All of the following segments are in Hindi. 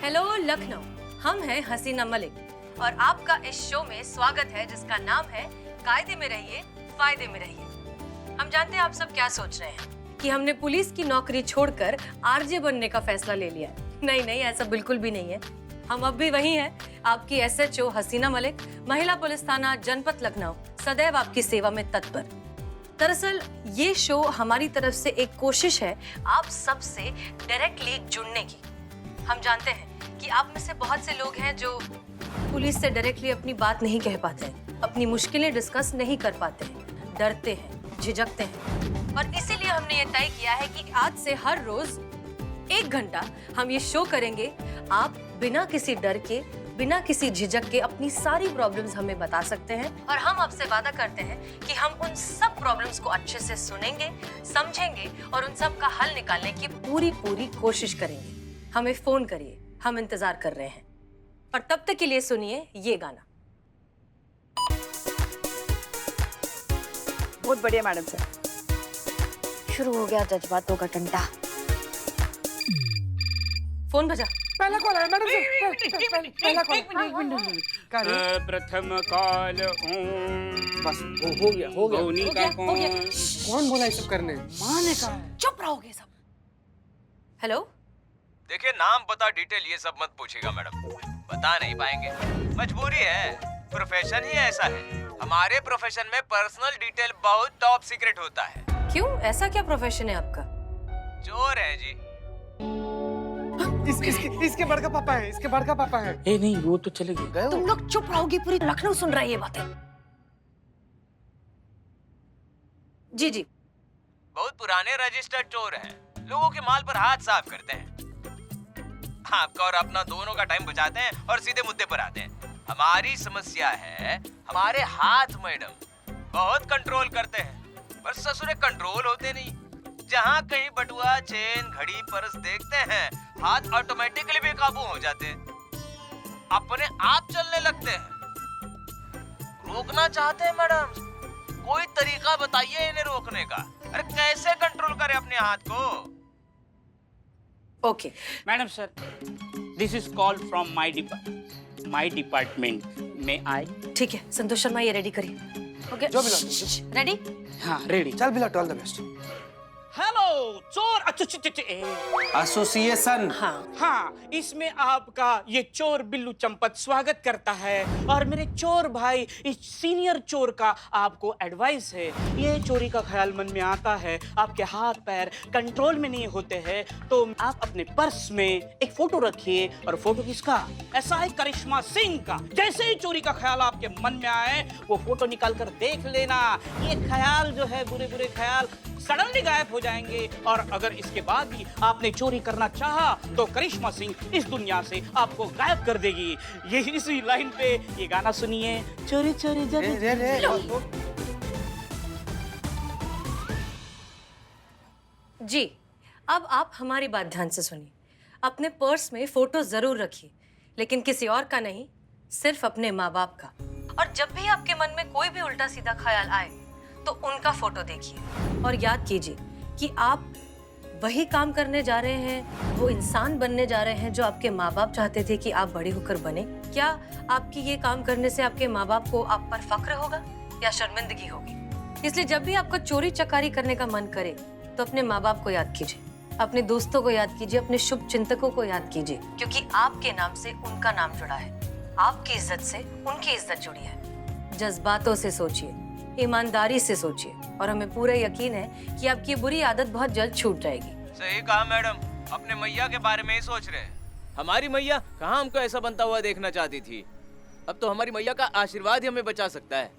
हेलो लखनऊ, हम हैं हसीना मलिक और आपका इस शो में स्वागत है जिसका नाम है कायदे में रहिए फायदे में रहिए। हम जानते हैं आप सब क्या सोच रहे हैं कि हमने पुलिस की नौकरी छोड़कर आरजे बनने का फैसला ले लिया है। नहीं नहीं, ऐसा बिल्कुल भी नहीं है। हम अब भी वही हैं, आपकी एसएचओ हसीना मलिक, महिला पुलिस थाना जनपद लखनऊ, सदैव आपकी सेवा में तत्पर। दरअसल ये शो हमारी तरफ से एक कोशिश है आप सबसे डायरेक्टली जुड़ने की। हम जानते हैं कि आप में से बहुत से लोग हैं जो पुलिस से डायरेक्टली अपनी बात नहीं कह पाते हैं, अपनी मुश्किलें डिस्कस नहीं कर पाते हैं, डरते हैं, झिझकते हैं। और इसीलिए हमने ये तय किया है कि आज से हर रोज 1 घंटा हम ये शो करेंगे। आप बिना किसी डर के, बिना किसी झिझक के अपनी सारी प्रॉब्लम्स हमें बता सकते हैं और हम आपसे वादा करते हैं कि हम उन सब प्रॉब्लम्स को अच्छे से सुनेंगे, समझेंगे और उन सब का हल निकालने की पूरी कोशिश करेंगे। हमें फोन करिए, हम इंतजार कर रहे हैं। और तब तक के लिए सुनिए ये गाना। बहुत बढ़िया मैडम सर। शुरू हो गया जज्बातों का टंटा। फोन बजा। पहला कॉल है मैडम सर। पहला कॉल। एक मिनट। प्रथम कॉल बस हो गया कौन बोला ये सब करने? माँ ने कहा है। चुप रहोगे सब। हेलो, देखिए नाम पता डिटेल ये सब मत पूछिएगा मैडम, बता नहीं पाएंगे, मजबूरी है, प्रोफेशन ही ऐसा है। हमारे प्रोफेशन में पर्सनल डिटेल बहुत टॉप सीक्रेट होता है। क्यों, ऐसा क्या प्रोफेशन है आपका? चोर है जी। इसके बड़का पापा है, इसके बड़का पापा है। ए नहीं, वो तो चले गए। तुम लोग चुप रहोगे, पूरी लखनऊ सुन रहा है ये बातें। जी जी, बहुत पुराने रजिस्टर्ड चोर हैं, लोगों के माल पर हाथ साफ करते हैं, आपका और अपना दोनों का टाइम बचाते हैं और सीधे मुद्दे पर आते हैं। हमारी समस्या है हमारे हाथ मैडम, बहुत कंट्रोल करते हैं पर ससुरे कंट्रोल होते नहीं। जहाँ कहीं बटुआ, चेन, घड़ी, पर्स देखते हैं, हाथ ऑटोमेटिकली बेकाबू हो जाते हैं, अपने आप चलने लगते हैं। रोकना चाहते हैं मैडम, कोई तरीका बताइए इन्हें रोकने का। अरे कैसे कंट्रोल करें अपने हाथ को? Okay. Madam sir, this is call from my department. May I? ठीक है संतोष शर्मा, ये रेडी करिए। ओके, जो बिला रेडी? हाँ रेडी। चल बिला, ऑल द बेस्ट। हेलो चोर। एसोसिएशन। हाँ, इसमें आपका ये चोर बिल्लू चंपत स्वागत करता है और मेरे चोर भाई इस सीनियर चोर का आपको एडवाइस है। ये चोरी का ख्याल मन में आता है, आपके हाथ पैर कंट्रोल में नहीं होते हैं, तो आप अपने पर्स में एक फोटो रखिए। और फोटो किसका? SI करिश्मा सिंह का। जैसे ही चोरी का ख्याल आपके मन में आए, वो फोटो निकाल कर देख लेना। ये ख्याल जो है, बुरे बुरे ख्याल सडनली गायब हो जाएंगे। और अगर इसके बाद भी आपने चोरी करना चाहा तो करिश्मा सिंह इस दुनिया से आपको गायब कर देगी। ये इसी लाइन पे ये गाना सुनिए, चोरी चोरी जब। जी, अब आप हमारी बात ध्यान से सुनिए। अपने पर्स में फोटो जरूर रखिए, लेकिन किसी और का नहीं, सिर्फ अपने माँ बाप का। और जब भी आपके मन में कोई भी उल्टा सीधा ख्याल आए तो उनका फोटो देखिए और याद कीजिए कि आप वही काम करने जा रहे हैं, वो इंसान बनने जा रहे हैं जो आपके माँ बाप चाहते थे कि आप बड़े होकर बने। क्या आपकी ये काम करने से आपके माँ बाप को आप पर फक्र होगा या शर्मिंदगी होगी? इसलिए जब भी आपको चोरी चकारी करने का मन करे तो अपने माँ बाप को याद कीजिए, अपने दोस्तों को याद कीजिए, अपने शुभ चिंतकों को याद कीजिए, क्योंकि आपके नाम से उनका नाम जुड़ा है, आपकी इज्जत से उनकी इज्जत जुड़ी है। जज्बातों से सोचिए, ईमानदारी से सोचिए और हमें पूरा यकीन है कि आपकी बुरी आदत बहुत जल्द छूट जाएगी। सही कहा मैडम, अपने मैया के बारे में ही सोच रहे हैं। हमारी मैया कहाँ हमको ऐसा बनता हुआ देखना चाहती थी, अब तो हमारी मैया का आशीर्वाद ही हमें बचा सकता है।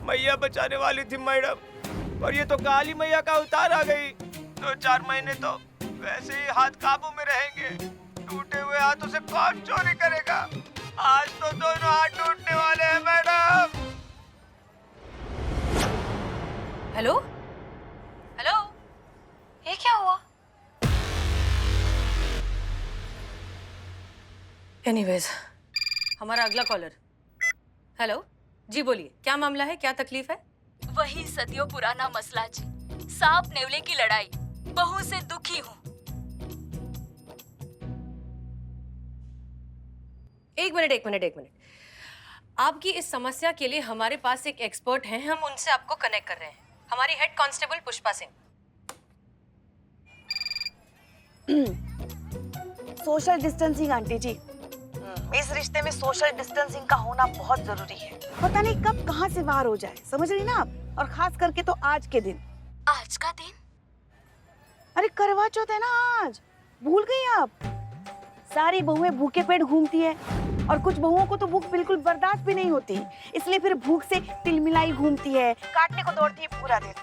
मैया बचाने वाली थी मैडम, और ये तो काली मैया का अवतार आ गई। 2-4 महीने तो वैसे ही हाथ काबू में रहेंगे। टूटे हुए हाथों से कौन चोरी करेगा? आज तो दोनों हाथ टूटने वाले हैं मैडम। हेलो हेलो, ये क्या हुआ? एनीवेज, हमारा अगला कॉलर। हेलो जी, बोलिए, क्या मामला है, क्या तकलीफ है? वही सदियों पुराना मसला जी, सांप नेवले की लड़ाई। बहू से दुखी हूँ। एक मिनट। आपकी इस समस्या के लिए हमारे पास एक एक्सपर्ट हैं, हम उनसे आपको कनेक्ट कर रहे हैं। हमारी head constable Pushpa Singh. Social distancing aunty ji, इस रिश्ते में सोशल डिस्टेंसिंग का होना बहुत जरूरी है। पता नहीं कब कहाँ से वार हो जाए, समझ रही ना आप? और खास करके तो आज के दिन। आज का दिन? अरे करवा चौथ है ना आज, भूल गई आप? सारी बहुएं भूखे पेट घूमती है और कुछ बहुओं को तो भूख बिल्कुल बर्दाश्त भी नहीं होती, इसलिए फिर भूख से तिलमिलाई घूमती है, काटने को दौड़ती है पूरा दिन।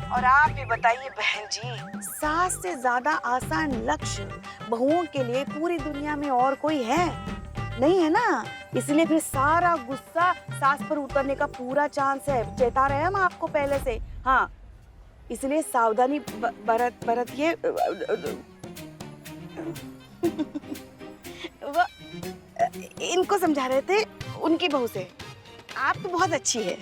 और आप भी बताइए बहन जी, सास से ज्यादा आसान लक्ष्य बहुओं के लिए पूरी दुनिया में और कोई है नहीं, है ना? इसलिए फिर सारा गुस्सा सास पर उतरने का पूरा चांस है। चेता रहे हम आपको पहले से। हाँ, इसलिए सावधानी बरतिए। वो इनको समझा रहे थे उनकी बहू से। आप तो बहुत अच्छी है।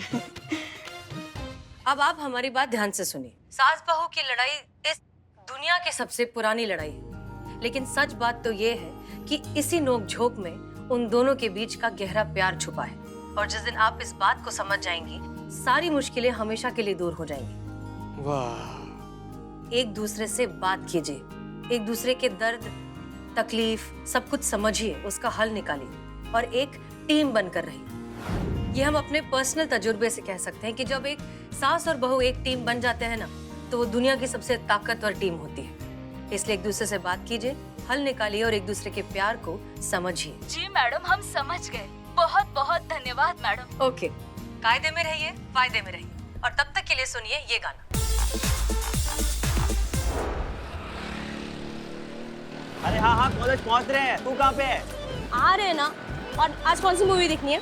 अब आप हमारी बात ध्यान से सुनिए। सास बहू की लड़ाई इस दुनिया की सबसे पुरानी लड़ाई है, लेकिन सच बात तो ये है कि इसी नोक-झोंक में उन दोनों के बीच का गहरा प्यार छुपा है। और जिस दिन आप इस बात को समझ जाएंगी, सारी मुश्किलें हमेशा के लिए दूर हो जाएंगी। वाह, एक दूसरे से बात कीजिए, एक दूसरे के दर्द, तकलीफ सब कुछ समझिए, उसका हल निकालिए और एक टीम बनकर रहिए। ये हम अपने पर्सनल तजुर्बे से कह सकते हैं कि जब एक सास और बहू एक टीम बन जाते हैं ना, तो वो दुनिया की सबसे ताकतवर टीम होती है। इसलिए एक दूसरे से बात कीजिए, हल निकालिए और एक दूसरे के प्यार को समझिए। जी मैडम, हम समझ गए। बहुत बहुत धन्यवाद मैडम। ओके, कायदे में रहिए, फायदे में रहिए और तब तक के लिए सुनिए ये गाना। अरे हाँ, कॉलेज पहुंच रहे हैं। तू कहाँ पे है? आ रहे हैं ना। और आज कौन सी मूवी देखनी है?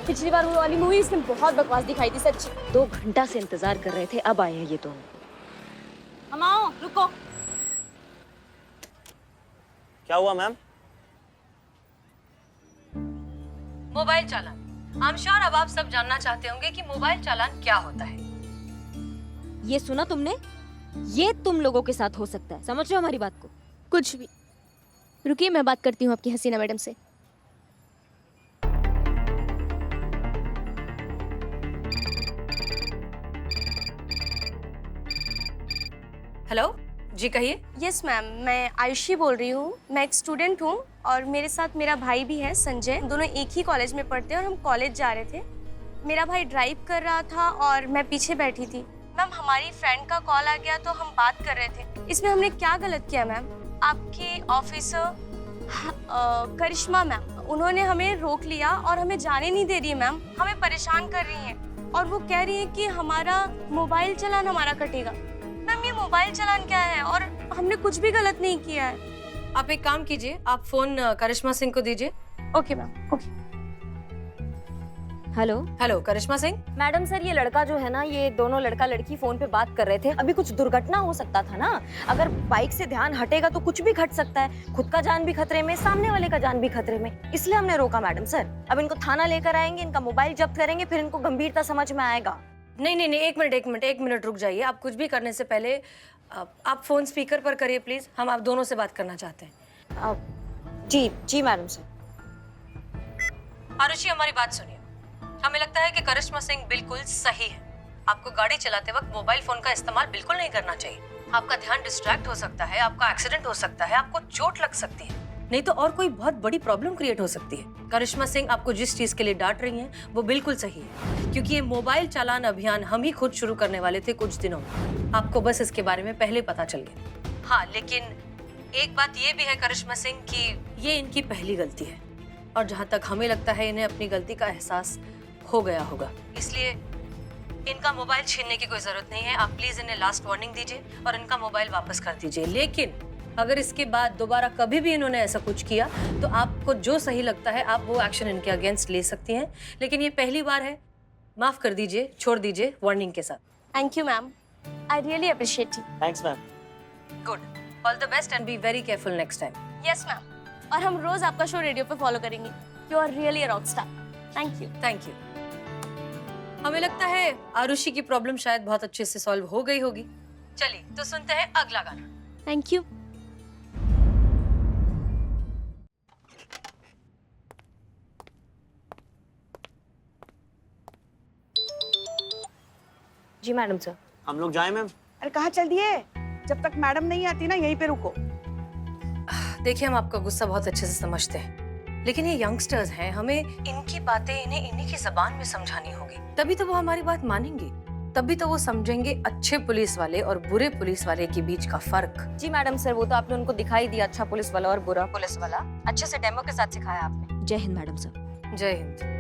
पिछली बार वो वाली मूवी इसने बहुत बकवास दिखाई थी, सच्ची। 2 घंटा से इंतजार कर रहे थे, अब आए हैं ये दोनों। हम आओ, रुको। क्या हुआ ma'am? Mobile challan. I am sure अब आप सब जानना चाहते होंगे कि मोबाइल चालान क्या होता है। ये सुना तुमने? ये तुम लोगों के साथ हो सकता है, समझ रहे हो हमारी बात को? कुछ भी। रुकिए, मैं बात करती हूँ आपकी हसीना मैडम से। हेलो जी, कहिए। यस मैम, मैं आयुषी बोल रही हूँ। मैं एक स्टूडेंट हूँ और मेरे साथ मेरा भाई भी है संजय। दोनों एक ही कॉलेज में पढ़ते हैं और हम कॉलेज जा रहे थे। मेरा भाई ड्राइव कर रहा था और मैं पीछे बैठी थी। मैम, हमारी फ्रेंड का कॉल आ गया तो हम बात कर रहे थे। इसमें हमने क्या गलत किया मैम? आपके ऑफिसर करिश्मा मैम, उन्होंने हमें रोक लिया और हमें जाने नहीं दे रही है मैम। हमें परेशान कर रही हैं और वो कह रही है कि हमारा मोबाइल चालान हमारा कटेगा। मैम, ये मोबाइल चालान क्या है? और हमने कुछ भी गलत नहीं किया है। आप एक काम कीजिए, आप फोन करिश्मा सिंह को दीजिए। Okay ma'am, okay. हेलो करिश्मा सिंह। मैडम सर, ये लड़का जो है ना, ये दोनों लड़का लड़की फोन पे बात कर रहे थे। अभी कुछ दुर्घटना हो सकता था ना। अगर बाइक से ध्यान हटेगा तो कुछ भी घट सकता है। खुद का जान भी खतरे में, सामने वाले का जान भी खतरे में, इसलिए हमने रोका मैडम सर। अब इनको थाना लेकर आएंगे, इनका मोबाइल जब्त करेंगे, फिर इनको गंभीरता समझ में आएगा। नहीं, एक मिनट रुक जाइए। आप कुछ भी करने से पहले आप फोन स्पीकर पर करिए प्लीज। हम आप दोनों से बात करना चाहते हैं। जी मैडम सर। आरुषि, हमारी बात सुनिए। हमें लगता है कि करिश्मा सिंह बिल्कुल सही है। आपको गाड़ी चलाते वक्त मोबाइल फोन का इस्तेमाल बिल्कुल नहीं करना चाहिए। आपका ध्यान डिस्ट्रैक्ट हो सकता है, आपका एक्सीडेंट हो सकता है, आपको चोट लग सकती है, नहीं तो और कोई बहुत बड़ी प्रॉब्लम क्रिएट हो सकती है। करिश्मा सिंह आपको जिस चीज के लिए डांट रही हैं, वो बिल्कुल सही है, क्योंकि ये मोबाइल चालान अभियान हम ही खुद शुरू करने वाले थे कुछ दिनों में। आपको बस इसके बारे में पहले पता चल गया। हाँ, लेकिन एक बात ये भी है करिश्मा सिंह की ये इनकी पहली गलती है और जहाँ तक हमें लगता है इन्हें अपनी गलती का एहसास हो गया होगा, इसलिए इनका मोबाइल छीनने की कोई जरूरत नहीं है। आप प्लीज इन्हें लास्ट वार्निंग दीजिए और इनका मोबाइल वापस कर दीजिए। लेकिन अगर इसके बाद दोबारा कभी भी इन्होंने ऐसा कुछ किया तो आपको जो सही लगता है आप वो एक्शन इनके अगेंस्ट ले सकती हैं, लेकिन ये पहली बार है। माफ कर दीजिए, छोड़ दीजिए वार्निंग के साथ। Thank you ma'am, I really appreciate you. Thanks ma'am. Good, all the best and be very careful next time. Yes ma'am, और हम रोज आपका शो रेडियो पे फॉलो करेंगे। You are really a rock star. Thank you. Thank you. हमें लगता है आरुषि की प्रॉब्लम शायद बहुत अच्छे से सॉल्व हो गई होगी। चलिए तो सुनते हैं अगला गाना। Thank you. जी मैडम सर। हम लोग जाएं मैम? अरे कहाँ चल दिए? जब तक मैडम नहीं आती ना यहीं पे रुको। देखिए हम आपका गुस्सा बहुत अच्छे से समझते हैं, लेकिन ये यंगस्टर्स हैं, हमें इनकी बातें इन्हें इन्हीं की जबान में समझानी होगी, तभी तो वो हमारी बात मानेंगे, तभी तो वो समझेंगे अच्छे पुलिस वाले और बुरे पुलिस वाले के बीच का फर्क। जी मैडम सर, वो तो आपने उनको दिखाई दिया, अच्छा पुलिस वाला और बुरा पुलिस वाला। अच्छे से डेमो के साथ सिखाया आपने। जय हिंद मैडम सर। जय हिंद।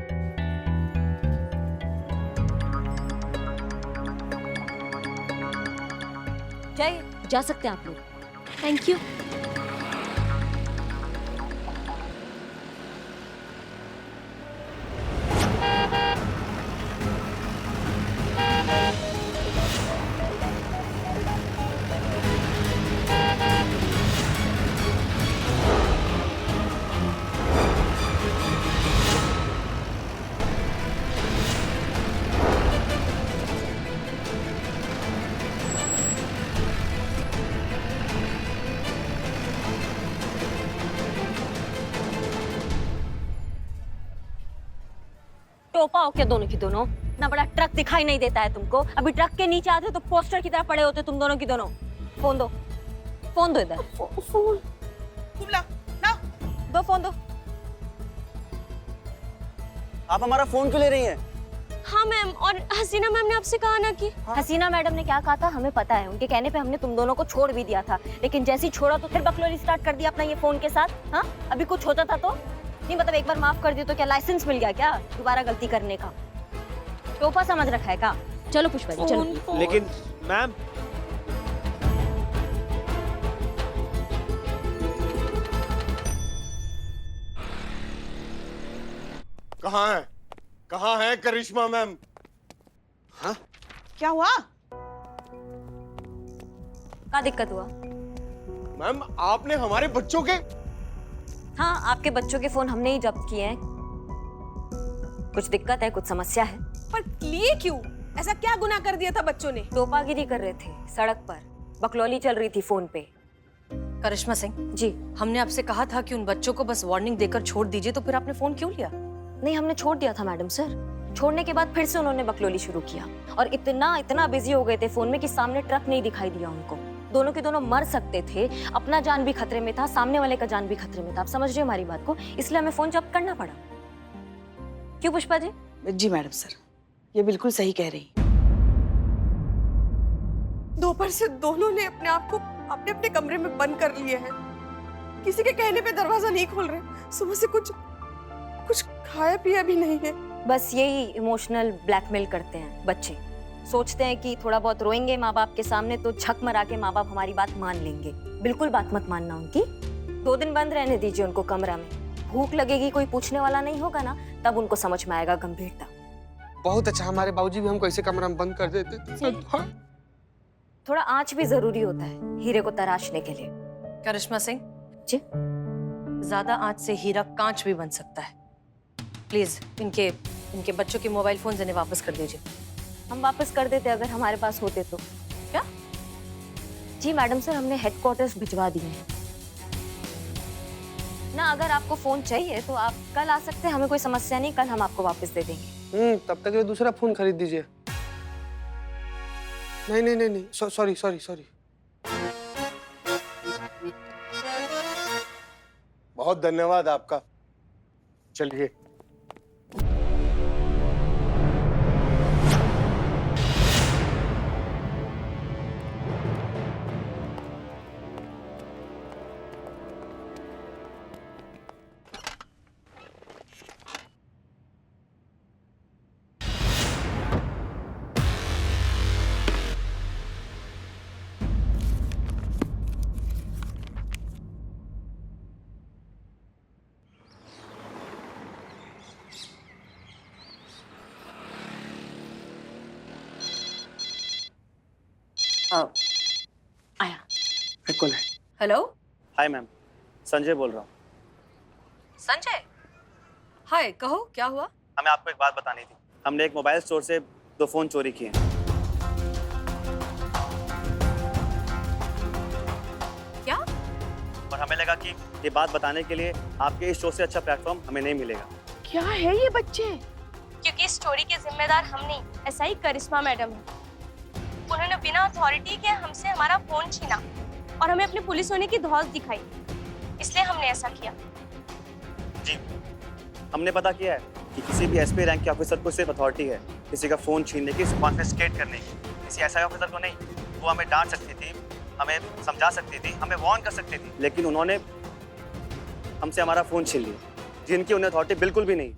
जय, जा सकते हैं आप लोग। Thank you. टोपा हो क्या दोनों की दोनों? ना बड़ा ट्रक दिखाई नहीं देता है तुमको? अभी ट्रक के नीचे आते तो पोस्टर की तरह पड़े होते तुम दोनों की दोनों। फोन दो, फोन दो इधर। फोन तुम ला ना। दो फोन दो। आप हमारा फोन क्यों ले रही हैं? हाँ मैम, और हसीना मैम ने आपसे कहा ना कि हसीना मैडम ने क्या कहा था हमें पता है। उनके कहने पे हमने तुम दोनों को छोड़ भी दिया था, लेकिन जैसे ही छोड़ा तो फिर बकलोली स्टार्ट कर दिया अपना ये फोन के साथ। हाँ, अभी कुछ होता था तो नहीं, मतलब एक बार माफ कर दिया तो क्या लाइसेंस मिल गया क्या दोबारा गलती करने का? टोपा समझ रखा है क्या? चलो पुष्पा जी चलो। लेकिन मैम, कहाँ है करिश्मा मैम? हाँ क्या हुआ? क्या दिक्कत हुआ? मैम आपने हमारे बच्चों के हाँ, आपके बच्चों के फोन हमने ही जब्त किए हैं। कुछ दिक्कत है, कुछ समस्या है? पर लिए क्यों? ऐसा क्या गुनाह कर दिया था बच्चों ने? टोपागिरी कर रहे थे सड़क पर, बकलौली चल रही थी फोन पे। करिश्मा सिंह जी। हमने आपसे कहा था कि उन बच्चों को बस वार्निंग देकर छोड़ दीजिए, तो फिर आपने फोन क्यों लिया? नहीं, हमने छोड़ दिया था मैडम सर। छोड़ने के बाद फिर से उन्होंने बकलोली शुरू किया और इतना बिजी हो गए थे फोन में कि सामने ट्रक नहीं दिखाई दिया उनको। दोनों के दोनों मर सकते थे, अपना जान भी खतरे में था, सामने वाले का जान भी खतरे में था। आप समझ रहे हो हमारी बात को? इसलिए हमें फोन जब्त करना पड़ा। क्यों पुष्पा जी? जी मैडम सर, ये बिल्कुल सही कह रही। दोपहर से दोनों ने अपने आप को अपने अपने कमरे में बंद कर लिए हैं। किसी के कहने पे दरवाजा नहीं खोल रहे। सुबह से कुछ खाया पिया भी नहीं है। बस यही इमोशनल ब्लैकमेल करते हैं बच्चे। सोचते हैं कि थोड़ा बहुत रोएंगे माँ बाप के सामने तो झक मरा के माँ बाप हमारी बात मान लेंगे। बिल्कुल बात मत मानना उनकी। 2 दिन बंद रहने दीजिए उनको कमरा में। भूख लगेगी, कोई पूछने वाला नहीं होगा ना, तब उनको समझ में आएगा गंभीरता। बहुत अच्छा, हमारे बाबूजी भी हमको ऐसे कमरा में बंद कर देते। थोड़ा आँच भी जरूरी होता है हीरे को तराशने के लिए। करिश्मा सिंह जी। ज्यादा आंच से हीरा कांच भी बन सकता है। प्लीज इनके बच्चों के मोबाइल फोन इन्हें वापस कर दीजिए। हम वापस कर देते अगर हमारे पास होते तो। क्या? जी मैडम सर, हमने हेडक्वार्टर्स भिजवा दिए हैं ना। अगर आपको फोन चाहिए तो आप कल आ सकते हैं, हमें कोई समस्या नहीं, कल हम आपको वापस दे देंगे। तब तक ये दूसरा फोन खरीद दीजिए। नहीं, सॉरी। बहुत धन्यवाद आपका। चलिए। आया। कौन है? हेलो हाय मैम, संजय बोल रहा हूँ। संजय, हाय, कहो क्या हुआ? हमें आपको एक बात बतानी थी। हमने एक मोबाइल स्टोर से 2 फोन चोरी किए हैं। क्या? और हमें लगा कि ये बात बताने के लिए आपके इस शो से अच्छा प्लेटफॉर्म हमें नहीं मिलेगा। क्या है ये बच्चे? क्योंकि इस चोरी के जिम्मेदार हम नहीं, ऐसा ही करिश्मा मैडम है। उन्होंने बिना अथॉरिटी के हमसे हमारा फोन छीना और हमें अपने पुलिस होने की धौस दिखाई, इसलिए हमने ऐसा किया। जी, हमने पता किया है कि किसी भी एसपी रैंक के ऑफिसर को सिर्फ अथॉरिटी है किसी का फोन छीनने की, कॉन्फिस्केट करने की। किसी ऐसा ऑफिसर को नहीं। वो हमें डांट सकती थी, हमें समझा सकती थी, हमें वार्न कर सकती थी, लेकिन उन्होंने हमसे हमारा फोन छीन लिया, जिनकी उन्हें अथॉरिटी बिल्कुल भी नहीं।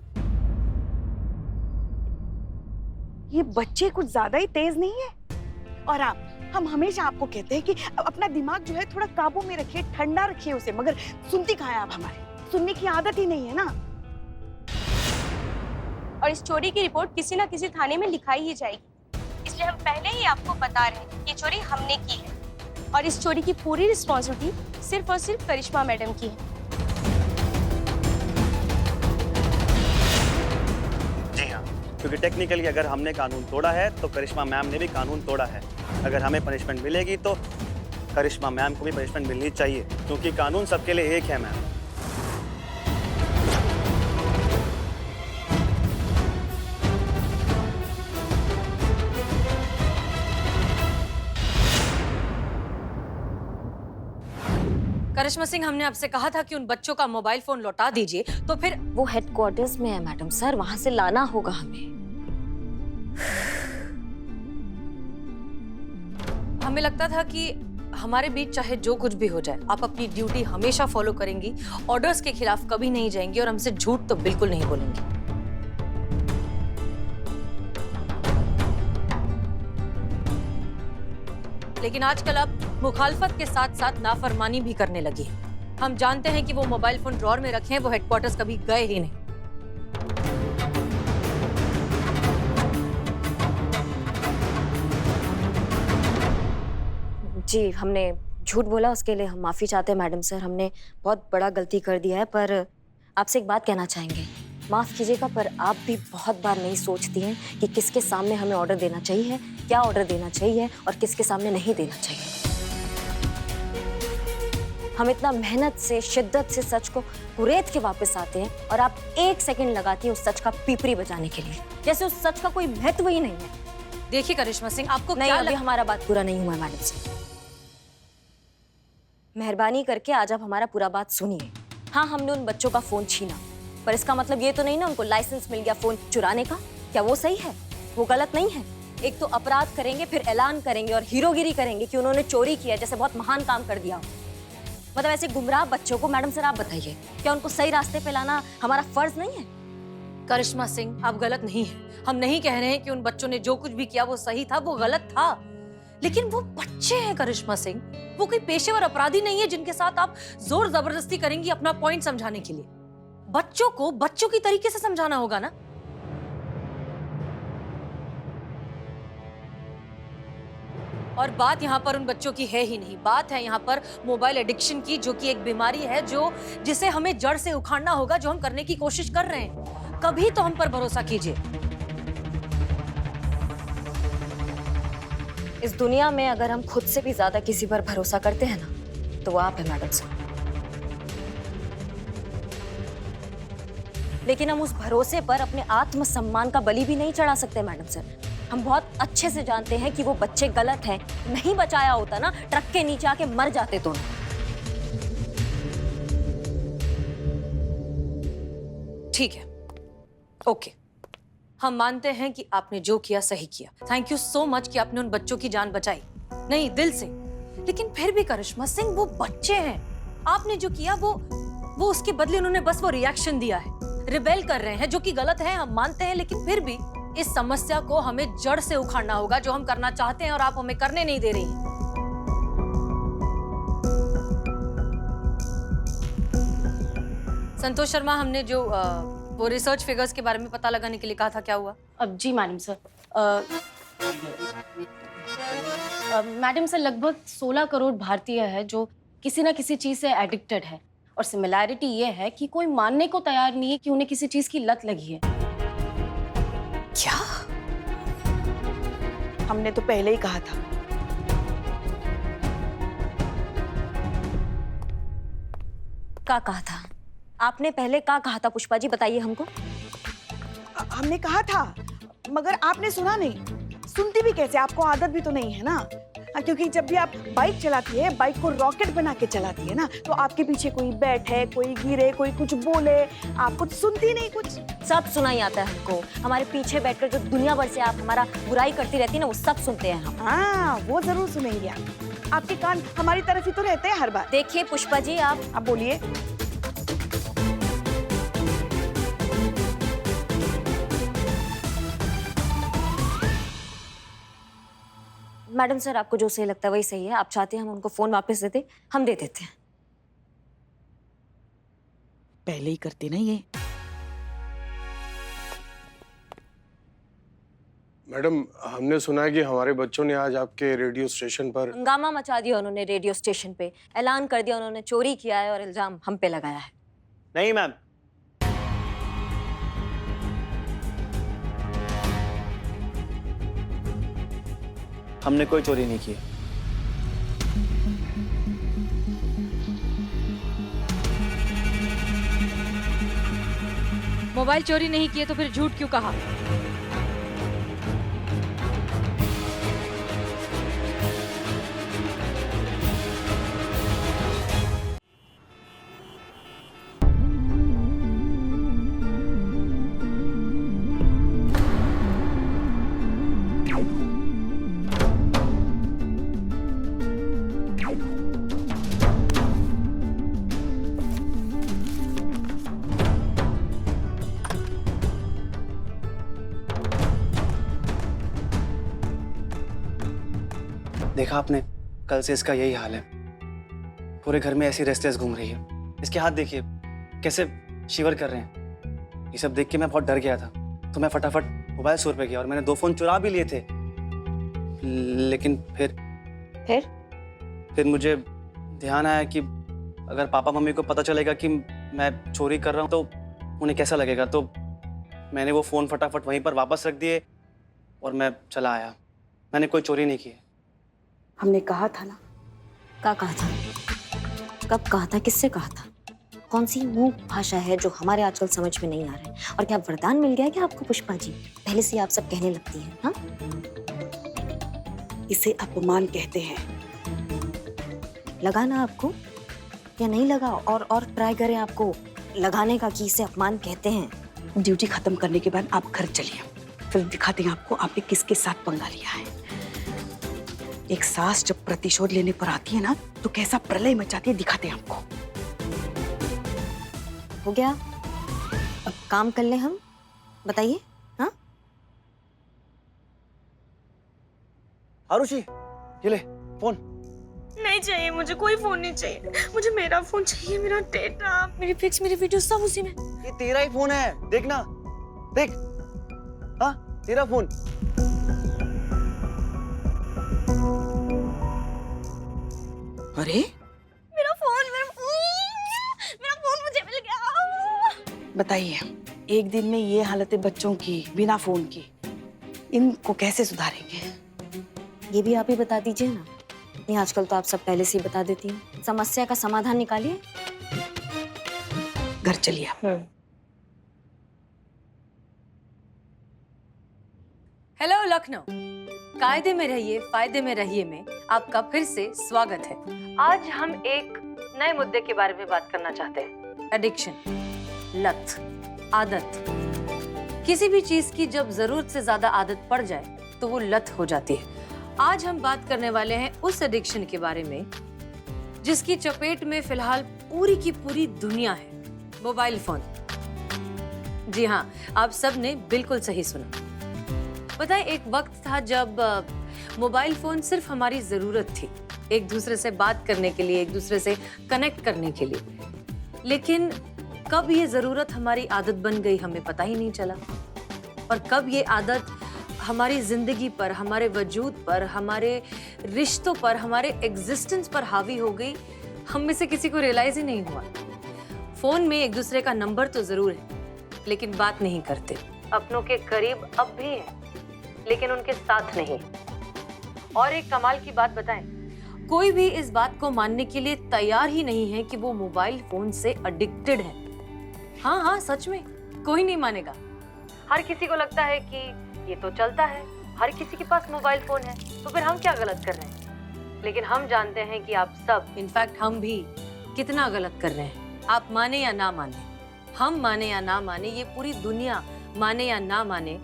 ये बच्चे कुछ ज्यादा ही तेज नहीं है? और हम हमेशा आपको कहते हैं कि अपना दिमाग जो है थोड़ा काबू में रखिए, ठंडा रखिए उसे, मगर सुनती कहाँ है आप हमारी? सुनने की आदत ही नहीं है ना। और इस चोरी की रिपोर्ट किसी ना किसी थाने में लिखाई ही जाएगी, इसलिए हम पहले ही आपको बता रहे हैं कि चोरी हमने की है और इस चोरी की पूरी रिस्पॉन्सिबिलिटी सिर्फ और सिर्फ करिश्मा मैडम की है। जी हाँ, क्योंकि टेक्निकली अगर हमने कानून तोड़ा है तो करिश्मा मैम ने भी कानून तोड़ा है। अगर हमें पनिशमेंट मिलेगी तो करिश्मा मैम को भी पनिशमेंट मिलनी चाहिए, क्योंकि कानून सबके लिए एक है मैम। करिश्मा सिंह, हमने आपसे कहा था कि उन बच्चों का मोबाइल फोन लौटा दीजिए, तो फिर वो हेडक्वार्टर्स में है मैडम सर, वहां से लाना होगा हमें। हमें लगता था कि हमारे बीच चाहे जो कुछ भी हो जाए, आप अपनी ड्यूटी हमेशा फॉलो करेंगी, ऑर्डर्स के खिलाफ कभी नहीं जाएंगी और हमसे झूठ तो बिल्कुल नहीं बोलेंगी। लेकिन आजकल आप मुखालफत के साथ साथ नाफरमानी भी करने लगी है। हम जानते हैं कि वो मोबाइल फोन ड्रॉर में रखे हैं, वो हेडक्वार्टर्स कभी गए ही नहीं। जी, हमने झूठ बोला, उसके लिए हम माफी चाहते हैं मैडम सर। हमने बहुत बड़ा गलती कर दिया है, पर आपसे एक बात कहना चाहेंगे। माफ कीजिएगा, पर आप भी बहुत बार नहीं सोचती हैं कि किसके सामने हमें ऑर्डर देना चाहिए, क्या ऑर्डर देना चाहिए और किसके सामने नहीं देना चाहिए। हम इतना मेहनत से, शिद्दत से सच को कुरेद के वापस आते हैं और आप 1 सेकंड लगाती हैं उस सच का पीपरी बजाने के लिए, जैसे उस सच का कोई महत्व ही नहीं है। देखिए करिश्मा सिंह, आपको नहीं, क्या अभी हमारा बात पूरा नहीं हुआ मैडम से। मेहरबानी करके आज आप हमारा पूरा बात सुनिए। हाँ, हमने उन बच्चों का फोन छीना, पर इसका मतलब ये तो नहीं ना उनको लाइसेंस मिल गया फोन चुराने का। क्या वो सही है? वो गलत नहीं है। एक तो अपराध करेंगे, फिर ऐलान करेंगे और हीरोगिरी करेंगे कि उन्होंने चोरी किया, जैसे बहुत महान काम कर दिया। मतलब ऐसे गुमराह बच्चों को मैडम सर आप बताइए, क्या उनको सही रास्ते पे लाना हमारा फर्ज नहीं है? करिश्मा सिंह, आप गलत नहीं हैं। हम नहीं कह रहे हैं कि उन बच्चों ने जो कुछ भी किया वो सही था, वो गलत था, लेकिन वो बच्चे हैं करिश्मा सिंह। वो कोई पेशेवर अपराधी नहीं है जिनके साथ आप जोर जबरदस्ती करेंगी अपना पॉइंट समझाने के लिए। बच्चों को बच्चों की तरीके से समझाना होगा ना। और बात यहाँ पर उन बच्चों की है ही नहीं, बात है यहाँ पर मोबाइल एडिक्शन की, जो कि एक बीमारी है जिसे हमें जड़ से उखाड़ना होगा, जो हम करने की कोशिश कर रहे हैं। कभी तो हम पर भरोसा कीजिए। इस दुनिया में अगर हम खुद से भी ज्यादा किसी पर भरोसा करते हैं ना, तो वो आप है मैडम सर। लेकिन हम उस भरोसे पर अपने आत्मसम्मान का बलि भी नहीं चढ़ा सकते मैडम सर। हम बहुत अच्छे से जानते हैं कि वो बच्चे गलत हैं। नहीं बचाया होता ना, ट्रक के नीचे आके मर जाते तो। ठीक है, ओके, हम मानते हैं कि आपने जो किया सही किया। थैंक यू सो मच कि आपने उन बच्चों की जान बचाई, नहीं दिल से। लेकिन फिर भी करिश्मा सिंह, वो बच्चे हैं। आपने जो किया वो उसके बदले उन्होंने बस वो रिएक्शन दिया है, रिबेल कर रहे हैं, जो कि गलत है, हम मानते हैं। लेकिन फिर भी इस समस्या को हमें जड़ से उखाड़ना होगा, जो हम करना चाहते हैं और आप हमें करने नहीं दे रही हैं। संतोष शर्मा, हमने जो वो रिसर्च फिगर्स के बारे में पता लगाने के लिए कहा था, क्या हुआ? अब जी मैडम सर, मैडम से लगभग 16 करोड़ भारतीय है जो किसी ना किसी चीज से एडिक्टेड है, और सिमिलैरिटी ये है कि कोई मानने को तैयार नहीं है कि उन्हें किसी चीज की लत लगी है। क्या? हमने तो पहले ही कहा था। क्या कहा था आपने? पहले क्या कहा था पुष्पा जी, बताइए हमको। हमने कहा था, मगर आपने सुना नहीं। सुनती भी कैसे? आपको आदत भी तो नहीं है ना। क्योंकि जब भी आप बाइक चलाती है, बाइक को रॉकेट बना के चलाती है ना, तो आपके पीछे कोई बैठे, कोई गिरे, कोई कुछ बोले, आप कुछ सुनती नहीं। कुछ सब सुना ही आता है हमको। हमारे पीछे बैठकर जो दुनिया भर से आप हमारा बुराई करती रहती है ना, वो सब सुनते हैं हम। हाँ, वो जरूर सुनेंगे आप। आपके कान हमारी तरफ ही तो रहते हैं हर बार। देखिए पुष्पा जी, आप बोलिए। मैडम सर, आपको जो सही लगता है वही सही है। आप चाहते हैं हम उनको फोन वापस दे दें, हम दे देते हैं। पहले ही करते ना ये। मैडम, हमने सुना है कि हमारे बच्चों ने आज आपके रेडियो स्टेशन पर हंगामा मचा दिया उन्होंने। रेडियो स्टेशन पे ऐलान कर दिया उन्होंने चोरी किया है और इल्जाम हम पे लगाया है। नहीं मैम, हमने कोई चोरी नहीं की। मोबाइल चोरी नहीं किए तो फिर झूठ क्यों कहा? देखा आपने, कल से इसका यही हाल है। पूरे घर में ऐसी रेस्टलेस घूम रही है। इसके हाथ देखिए कैसे शिवर कर रहे हैं। ये सब देख के मैं बहुत डर गया था, तो मैं फटाफट मोबाइल स्टोर पे गया और मैंने 2 फोन चुरा भी लिए थे। लेकिन फिर मुझे ध्यान आया कि अगर पापा मम्मी को पता चलेगा कि मैं चोरी कर रहा हूँ तो उन्हें कैसा लगेगा। तो मैंने वो फोन फटाफट वहीं पर वापस रख दिए और मैं चला आया। मैंने कोई चोरी नहीं की। हमने कहा था ना। क्या कहा था? कब कहा था? किससे कहा था? कौन सी मूक भाषा है जो हमारे आजकल समझ में नहीं आ रहा है? और क्या वरदान मिल गया है क्या आपको पुष्पा जी? पहले से आप सब कहने लगती हैं। हाँ, इसे अपमान कहते हैं। लगा ना आपको या नहीं लगा? और ट्राई करें आपको लगाने का कि इसे अपमान कहते हैं। ड्यूटी खत्म करने के बाद आप घर चलिए, फिर दिखाते हैं आपको आपने किसके साथ पंगा लिया है। एक सास जब प्रतिशोध लेने पर आती है ना, तो कैसा प्रलय मचाती है, दिखाते हैं आपको। हो गया, अब काम कर ले हम। बताइए। हाँ, आरुषि, ये ले फोन। नहीं चाहिए मुझे, कोई फोन नहीं चाहिए मुझे। मेरा फोन चाहिए, मेरा डेटा, मेरी पिक्स, मेरी वीडियो सब उसी में। ये तेरा ही फोन है, देखना, देख। हाँ, तेरा फोन। अरे मेरा फोन मुझे मिल गया। बताइए, एक दिन में ये हालत है बच्चों की बिना फोन की, इनको कैसे सुधारेंगे? ये भी आप ही बता दीजिए ना। नहीं, आजकल तो आप सब पहले से ही बता देती हैं। समस्या का समाधान निकालिए। घर चलिए। हेलो लखनऊ, कायदे में रहिए फायदे में रहिए में आपका फिर से स्वागत है। आज हम एक नए मुद्दे के बारे में बात करना चाहते हैं। एडिक्शन, लत, आदत। किसी भी चीज की जब जरूरत से ज्यादा आदत पड़ जाए तो वो लत हो जाती है। आज हम बात करने वाले हैं उस एडिक्शन के बारे में जिसकी चपेट में फिलहाल पूरी की पूरी दुनिया है, मोबाइल फोन। जी हाँ, आप सब ने बिल्कुल सही सुना। पता है, एक वक्त था जब मोबाइल फोन सिर्फ हमारी जरूरत थी, एक दूसरे से बात करने के लिए, एक दूसरे से कनेक्ट करने के लिए। लेकिन कब ये जरूरत हमारी आदत बन गई हमें पता ही नहीं चला, और कब ये आदत हमारी जिंदगी पर, हमारे वजूद पर, हमारे रिश्तों पर, हमारे एग्जिस्टेंस पर हावी हो गई, हम में से किसी को रियलाइज ही नहीं हुआ। फोन में एक दूसरे का नंबर तो जरूर है, लेकिन बात नहीं करते। अपनों के करीब अब भी हैं, लेकिन उनके साथ नहीं। और एक कमाल की बात बताएं, कोई भी इस बात को मानने के लिए तैयार ही नहीं है कि वो मोबाइल फोन से एडिक्टेड है। हाँ हाँ, सच में कोई नहीं मानेगा। हर किसी को लगता है कि ये तो चलता है, हर किसी के पास मोबाइल फोन है, तो फिर हम क्या गलत कर रहे हैं? लेकिन हम जानते हैं कि आप सब, इनफैक्ट हम भी, कितना गलत कर रहे हैं। आप माने या ना माने, हम माने या ना माने, ये पूरी दुनिया माने या ना माने,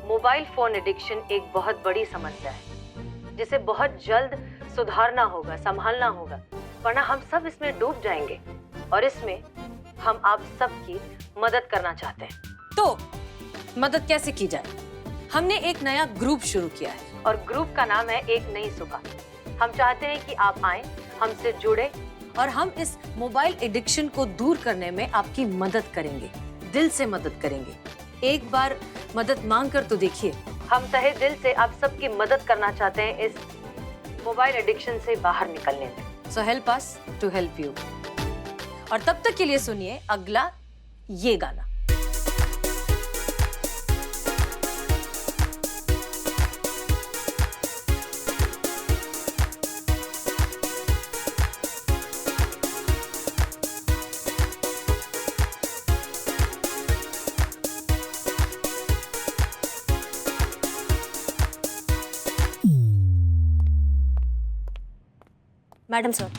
मोबाइल फोन एडिक्शन एक बहुत बड़ी समस्या है, जिसे बहुत जल्द सुधारना होगा, संभालना होगा, वरना हम सब इसमें डूब जाएंगे। और इसमें हम आप सबकी मदद करना चाहते हैं। तो मदद कैसे की जाए? हमने एक नया ग्रुप शुरू किया है और ग्रुप का नाम है एक नई सुबह। हम चाहते हैं कि आप आएं, हमसे जुड़े और हम इस मोबाइल एडिक्शन को दूर करने में आपकी मदद करेंगे, दिल से मदद करेंगे। एक बार मदद मांग कर तो देखिए। हम तहे दिल से आप सबकी मदद करना चाहते हैं इस मोबाइल एडिक्शन से बाहर निकलने में। So help us to help you. और तब तक के लिए सुनिए अगला ये गाना। मैडम सर,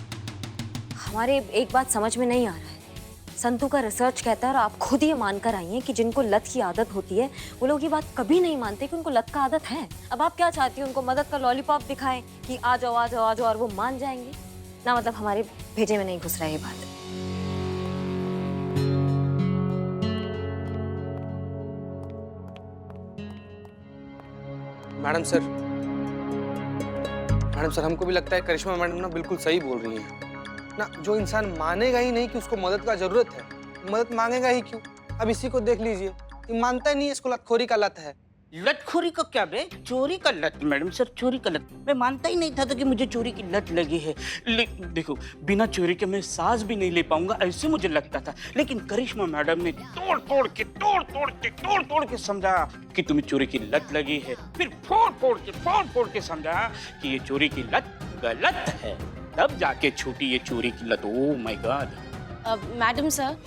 हमारे एक बात समझ में नहीं आ रहा है। संतू का रिसर्च कहता है और आप खुद ये मानकर आई हैं कि जिनको लत की आदत होती है वो लोग ये बात कभी नहीं मानते कि उनको लत का आदत है। अब आप क्या चाहती हैं, उनको मदद का लॉलीपॉप दिखाएं कि आ जाओ आ जाओ आ जाओ और वो मान जाएंगे ना? मतलब हमारे भेजे में नहीं घुस रहा है ये बात। मैडम सर, हमको भी लगता है करिश्मा मैडम ना बिल्कुल सही बोल रही हैं ना। जो इंसान मानेगा ही नहीं कि उसको मदद का जरूरत है, मदद मांगेगा ही क्यों? अब इसी को देख लीजिए, ये मानता ही नहीं है इसको लतखोरी का लत है। लतखोरी का क्या बे? चोरी का लत मैडम सर, चोरी का लत। मैं मानता ही नहीं था कि मुझे चोरी की लत लगी है। देखो, बिना चोरी के मैं सांस भी नहीं ले पाऊंगा, ऐसे मुझे लगता था। लेकिन करिश्मा मैडम ने तोड़ तोड़ के समझा कि तुम्हें चोरी की लत लगी है, फिर फोड़ के समझा कि ये चोरी की लत गलत है, तब जाके छूटी ये चोरी की लत। Oh my God. Madam sir,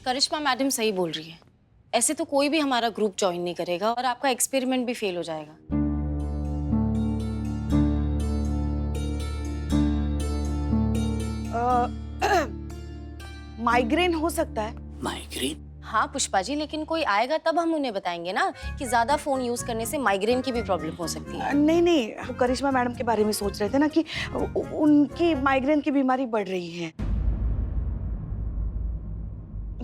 Karishma madam सही बोल रही है। ऐसे तो कोई भी हमारा ग्रुप ज्वाइन नहीं करेगा और आपका एक्सपेरिमेंट भी फेल हो जाएगा। माइग्रेन हो सकता है। माइग्रेन? हाँ पुष्पा जी, लेकिन कोई आएगा तब हम उन्हें बताएंगे ना कि ज्यादा फोन यूज करने से माइग्रेन की भी प्रॉब्लम हो सकती है। नहीं, वो करिश्मा मैडम के बारे में सोच रहे थे ना कि उनकी माइग्रेन की बीमारी बढ़ रही है।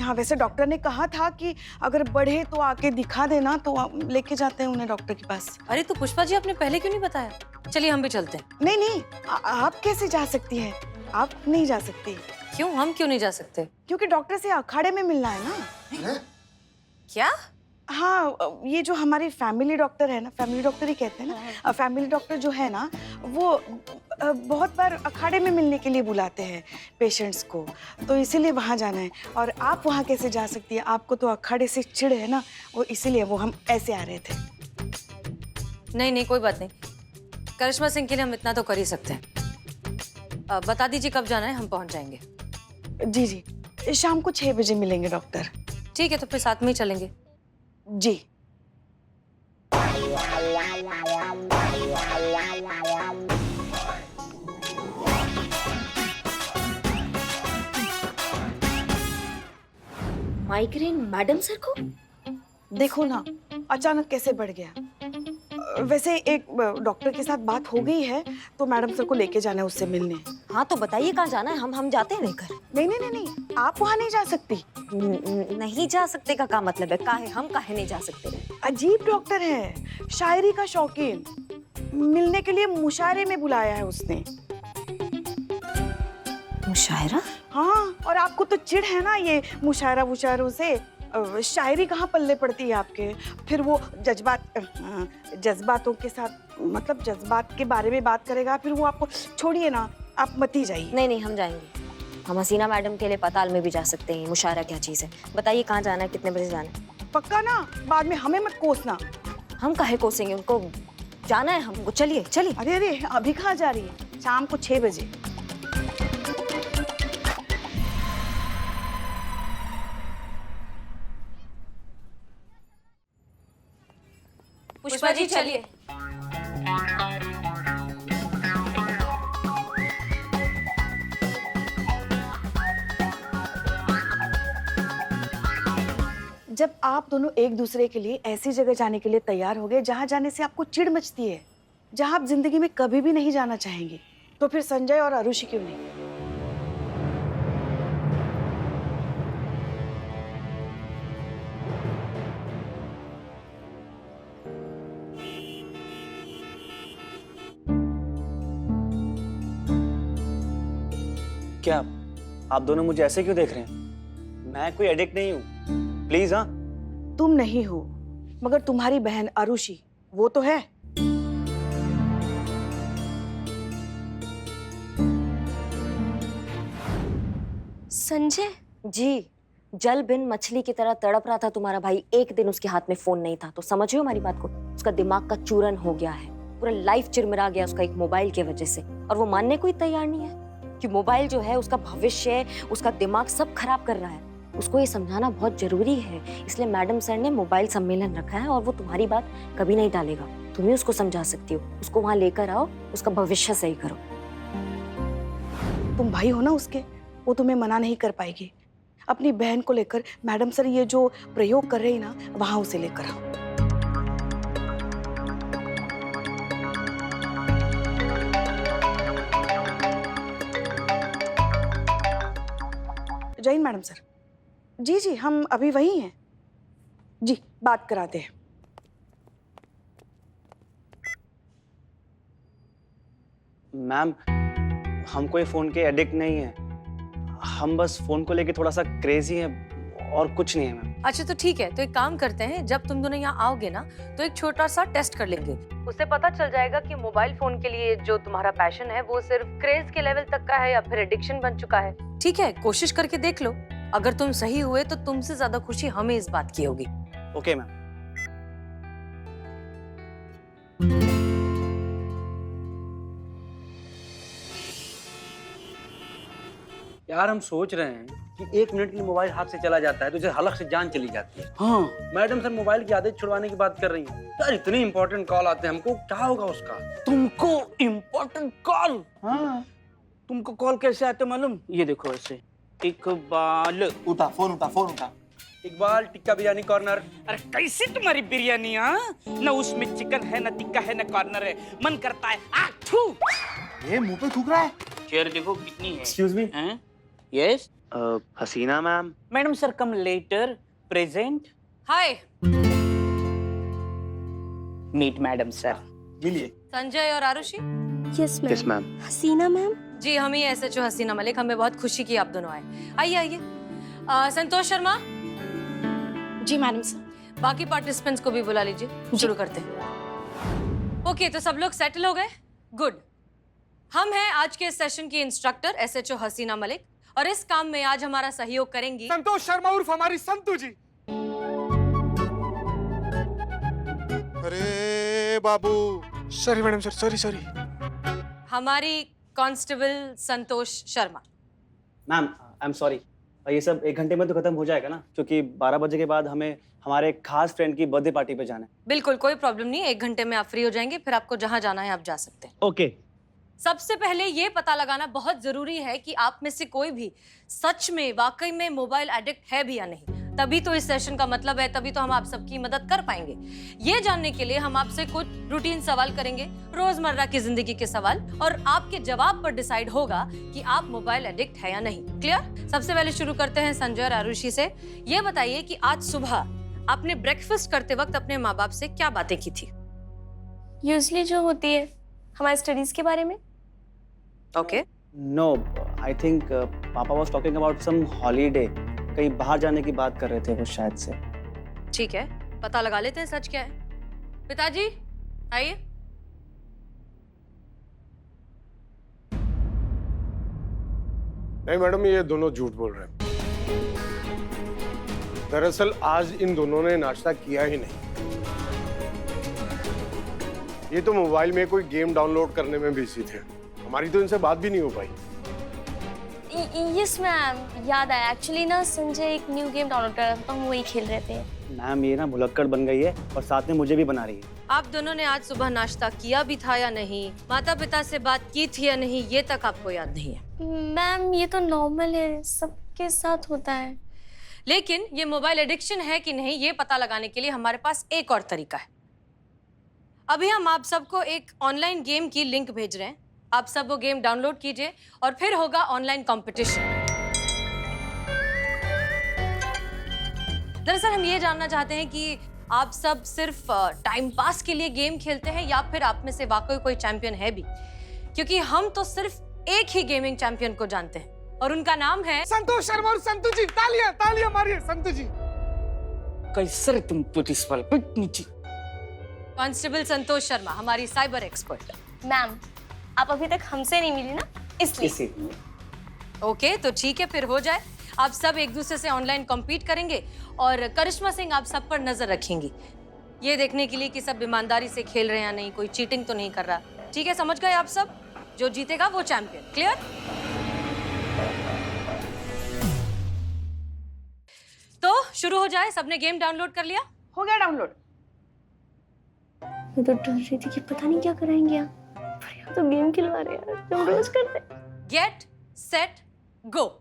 हाँ, वैसे डॉक्टर ने कहा था कि अगर बढ़े तो आके दिखा देना, तो लेके जाते हैं उन्हें डॉक्टर के पास। अरे तो पुष्पा जी, आपने पहले क्यों नहीं बताया? चलिए हम भी चलते हैं। नहीं, आप कैसे जा सकती हैं? आप नहीं जा सकती। क्यों? हम क्यों नहीं जा सकते? क्योंकि डॉक्टर से अखाड़े में मिलना है ना। क्या? हाँ, ये जो हमारे फैमिली डॉक्टर है ना, फैमिली डॉक्टर ही कहते हैं ना, फैमिली डॉक्टर जो है ना, वो बहुत बार अखाड़े में मिलने के लिए बुलाते हैं पेशेंट्स को, तो इसीलिए वहाँ जाना है। और आप वहाँ कैसे जा सकती है? आपको तो अखाड़े से चिढ़ है ना, वो इसीलिए वो हम ऐसे आ रहे थे। नहीं, कोई बात नहीं। करिश्मा सिंह के लिए हम इतना तो कर ही सकते हैं। बता दीजिए कब जाना है, हम पहुँच जाएंगे। जी, शाम को 6 बजे मिलेंगे डॉक्टर। ठीक है, तो फिर साथ में ही चलेंगे। जी। माइग्रेन मैडम सर को? देखो ना, अचानक कैसे बढ़ गया। वैसे एक डॉक्टर के साथ बात हो गई है, तो मैडम सर को लेके जाना है उससे मिलने। हाँ तो बताइए कहाँ जाना है, हम जाते हैं लेकर। नहीं, आप वहाँ नहीं जा सकती। नहीं जा सकते का क्या मतलब है? काहे हम काहे नहीं जा सकते? अजीब डॉक्टर है, शायरी का शौकीन। मिलने के लिए मुशायरे में बुलाया है उसने। मुशायरा? हाँ, और आपको तो चिढ़ है ना ये मुशायरों से, शायरी कहाँ पल्ले पड़ती है आपके। फिर वो जज्बातों के साथ, मतलब जज्बात के बारे में बात करेगा, फिर वो आपको छोड़िए ना, आप मत ही जाइए। नहीं नहीं, हम जाएंगे। हम हसीना मैडम के लिए पताल में भी जा सकते हैं। मुशायरा क्या चीज़ है, बताइए कहाँ जाना है, कितने बजे जाना है? पक्का ना, बाद में हमें मत कोसना। हम काहे कोसेंगे, उनको जाना है हमको। चलिए चलिए। अरे अरे, अभी कहाँ जा रही है? शाम को 6 बजे। पुष्पा जी चलिए। जब आप दोनों एक दूसरे के लिए ऐसी जगह जाने के लिए तैयार हो गए जहाँ जाने से आपको चिढ़ मचती है, जहाँ आप जिंदगी में कभी भी नहीं जाना चाहेंगे, तो फिर संजय और आरुषि क्यों नहीं? क्या आप दोनों मुझे ऐसे क्यों देख रहे हैं? मैं कोई एडिक्ट नहीं हूँ, प्लीज। हाँ, तुम नहीं हो, मगर तुम्हारी बहन आरुषि वो तो है। संजय जी, जल बिन मछली की तरह तड़प रहा था तुम्हारा भाई। एक दिन उसके हाथ में फोन नहीं था, तो समझियो हमारी बात को। उसका दिमाग का चूरन हो गया है, पूरा लाइफ चिरमिरा गया उसका एक मोबाइल की वजह से। और वो मानने को ही तैयार नहीं है कि मोबाइल जो है उसका भविष्य, उसका दिमाग सब खराब कर रहा है। उसको ये समझाना बहुत जरूरी है, इसलिए मैडम सर ने मोबाइल सम्मेलन रखा है। और वो तुम्हारी बात कभी नहीं टालेगा, तुम ही उसको समझा सकती हो। उसको वहां लेकर आओ, उसका भविष्य सही करो। तुम भाई हो ना उसके, वो तुम्हें मना नहीं कर पाएगी। अपनी बहन को लेकर मैडम सर ये जो प्रयोग कर रही ना, वहां उसे लेकर आओ। जय हिंद मैडम सर। जी जी, हम अभी वही हैं। जी, बात कराते हैं। मैम, हम कोई फोन के एडिक्ट नहीं है, हम बस फोन को लेके थोड़ा सा क्रेजी हैं, और कुछ नहीं है मैम। अच्छा तो ठीक है, तो एक काम करते हैं, जब तुम दोनों यहाँ आओगे ना तो एक छोटा सा टेस्ट कर लेंगे। उससे पता चल जाएगा कि मोबाइल फोन के लिए जो तुम्हारा पैशन है वो सिर्फ क्रेज के लेवल तक का है या फिर एडिक्शन बन चुका है। ठीक है, कोशिश करके देख लो। अगर तुम सही हुए तो तुमसे ज्यादा खुशी हमें इस बात की होगी। Okay ma'am. यार हम सोच रहे हैं कि 1 मिनट के लिए मोबाइल हाथ से चला जाता है तो जैसे हलक से जान चली जाती है। हाँ, मैडम सर मोबाइल की आदत छुड़वाने की बात कर रही हैं। यार इतने इंपॉर्टेंट कॉल आते हैं हमको, क्या होगा उसका? तुमको इम्पोर्टेंट कॉल? हाँ, तुमको कॉल कैसे आते मालूम? ये देखो ऐसे, इकबाल। उठा फोन, उठा फोन, उठा। इकबाल टिक्का बिरयानी कॉर्नर। अरे कैसे तुम्हारी बिरयानी? हाँ, न उसमें चिकन है, न टिक्का है, न कॉर्नर है। मन करता है आठू। ये मुंह पे थूक रहा है। चेयर देखो कितनी है। Excuse me. Yes Haseena ma'am. Madam sir come later, present. Hi, meet madam sir. मिलिए। संजय और Arushi. Yes ma'am. Yes ma'am. Haseena ma'am. जी, हम ही SHO हसीना मलिक। हमें बहुत खुशी की आप दोनों आए। आइए आइए। संतोष शर्मा। जी मैडम सर। बाकी पार्टिसिपेंट्स को भी बुला लीजिए, शुरू करते हैं। ओके, तो सब लोग सेटल हो गए? गुड। हम हैं आज के सेशन की इंस्ट्रक्टर SHO हसीना मलिक, और इस काम में आज हमारा सहयोग करेंगी संतोष शर्मा उर्फ हमारी संतू जी। अरे बाबू, sorry madam sir, sorry sorry. हमारी constable Santosh Sharma. Ma'am, I am sorry, ये सब 1 घंटे में तो खत्म हो जाएगा ना, क्योंकि 12 बजे के बाद हमें हमारे एक खास फ्रेंड की बर्थडे पार्टी पे जाना है। बिल्कुल कोई प्रॉब्लम नहीं, 1 घंटे में आप फ्री हो जाएंगे, फिर आपको जहां जाना है आप जा सकते हैं। ओके। सबसे पहले ये पता लगाना बहुत जरूरी है कि आप में से कोई भी सच में वाकई में मोबाइल एडिक्ट है भी या नहीं। तभी तो इस सेशन का मतलब है, तभी तो हम आप सबकी मदद कर पाएंगे। ये जानने के लिए हम आपसे कुछ रूटीन सवाल करेंगे, रोजमर्रा की जिंदगी के सवाल, और आपके जवाब पर डिसाइड होगा कि आप मोबाइल एडिक्ट है या नहीं। क्लियर? सबसे पहले शुरू करते हैं संजय और आरुषि से। ये बताइए कि आज सुबह आपने ब्रेकफास्ट करते वक्त अपने माँ बाप से क्या बातें की थी? यूजली जो होती है हमारे स्टडीज के बारे में। Okay. No, I think Papa was talking about some holiday. कहीं बाहर जाने की बात कर रहे थे वो शायद से। ठीक है, पता लगा लेते हैं सच क्या है। पिताजी आइए। नहीं मैडम, ये दोनों झूठ बोल रहे हैं। दरअसल आज इन दोनों ने नाश्ता किया ही नहीं। ये तो मोबाइल में कोई गेम डाउनलोड करने में बिजी थे। हमारी तो इनसे बात भी नहीं हो पाई। यस मैम, याद आया। एक्चुअली ना संजय एक न्यू गेम डाउनलोड कर रहा था, हम वही खेल रहे थे। मैम ये ना भुलक्कड़ बन गई है और साथ में मुझे भी बना रही है। आप दोनों ने आज सुबह नाश्ता किया भी था या नहीं, माता पिता से बात की थी या नहीं, ये तक आपको याद नहीं है। मैम ये तो नॉर्मल है, सबके साथ होता है। लेकिन ये मोबाइल एडिक्शन है कि नहीं, ये पता लगाने के लिए हमारे पास एक और तरीका है। अभी हम आप सबको एक ऑनलाइन गेम की लिंक भेज रहे हैं। आप सब वो गेम डाउनलोड कीजिए और फिर होगा ऑनलाइन कंपटीशन। दरअसल हम ये जानना चाहते हैं कि आप सब सिर्फ टाइम पास के लिए गेम खेलते हैं या फिर आप में से वाकई कोई चैंपियन है भी, क्योंकि हम तो सिर्फ एक ही गेमिंग चैंपियन को जानते हैं और उनका नाम है संतोष शर्मा। और संतु जी, तालियां तालियां मारिए संतु जी। कैसे रे तुम पुलिस वाले, पिट नीचे। कांस्टेबल संतोष शर्मा, हमारी साइबर एक्सपर्ट। मैम आप अभी तक हमसे नहीं मिली ना, इसलिए। ओके तो ठीक है, फिर हो जाए। आप सब एक दूसरे से ऑनलाइन कॉम्पीट करेंगे और करिश्मा सिंह आप सब पर नजर रखेंगी, ये देखने के लिए कि सब ईमानदारी से खेल रहे हैं या नहीं, कोई चीटिंग तो नहीं कर रहा। ठीक है, समझ गए आप सब? जो जीतेगा वो चैंपियन। क्लियर? तो शुरू हो जाए। सबने गेम डाउनलोड कर लिया? हो गया डाउनलोड। मैं तो डर रही थी कि पता नहीं क्या कराएंगे आप, पर यहाँ तो गेम खिलवा रहे हैं, हम रोज करते। Get set go.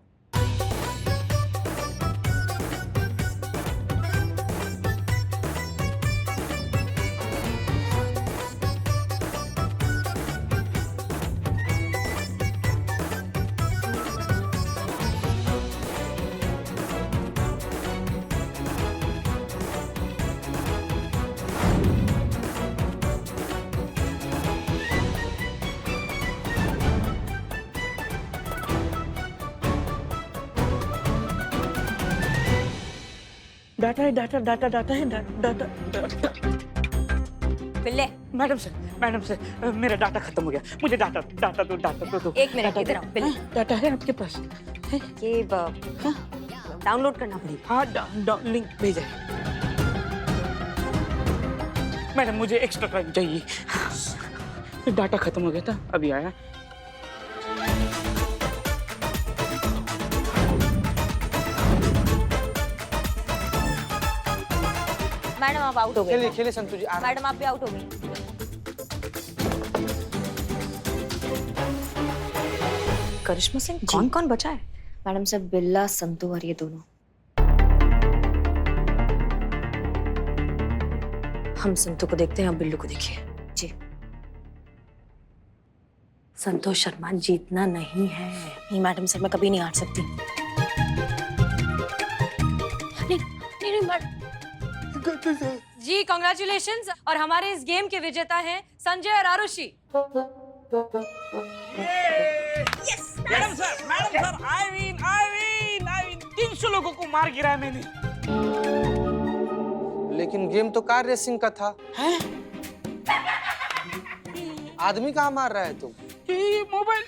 डाटा है, डाटा डाटा डाटा है, डाटा डाटा। बिल्ले। मैडम सर मेरा डाटा खत्म हो गया। मुझे डाटा डाटा दो, डाटा दो। एक मिनट, इधर आओ। बिल्ले, डाटा है आपके पास? ये डाउनलोड करना पड़ेगा। हाँ, लिंक भेजा है। मैडम मुझे एक्स्ट्रा टाइम चाहिए, डाटा खत्म हो गया था, अभी आया। मैडम आप आउट हो गए। खेलिए खेलिए संतु जी। मैडम आप भी आउट हो गई। करिश्मा सिंह, कौन कौन बचा है? मैडम सब बिल्ला, संतु और ये दोनों। हम संतु को देखते हैं, आप बिल्लू को देखिए। जी। संतोष शर्मा जीतना नहीं है। नहीं मैडम सर, मैं कभी नहीं हार सकती। नहीं मैडम जी, कॉन्ग्रेचुलेशंस। और हमारे इस गेम के विजेता हैं संजय और Aarushi. Madam sir I win 300 लोगों को मार गिराया मैंने। लेकिन गेम तो कार रेसिंग का था। हैं? आदमी कहाँ मार रहा है तुम? ये मोबाइल,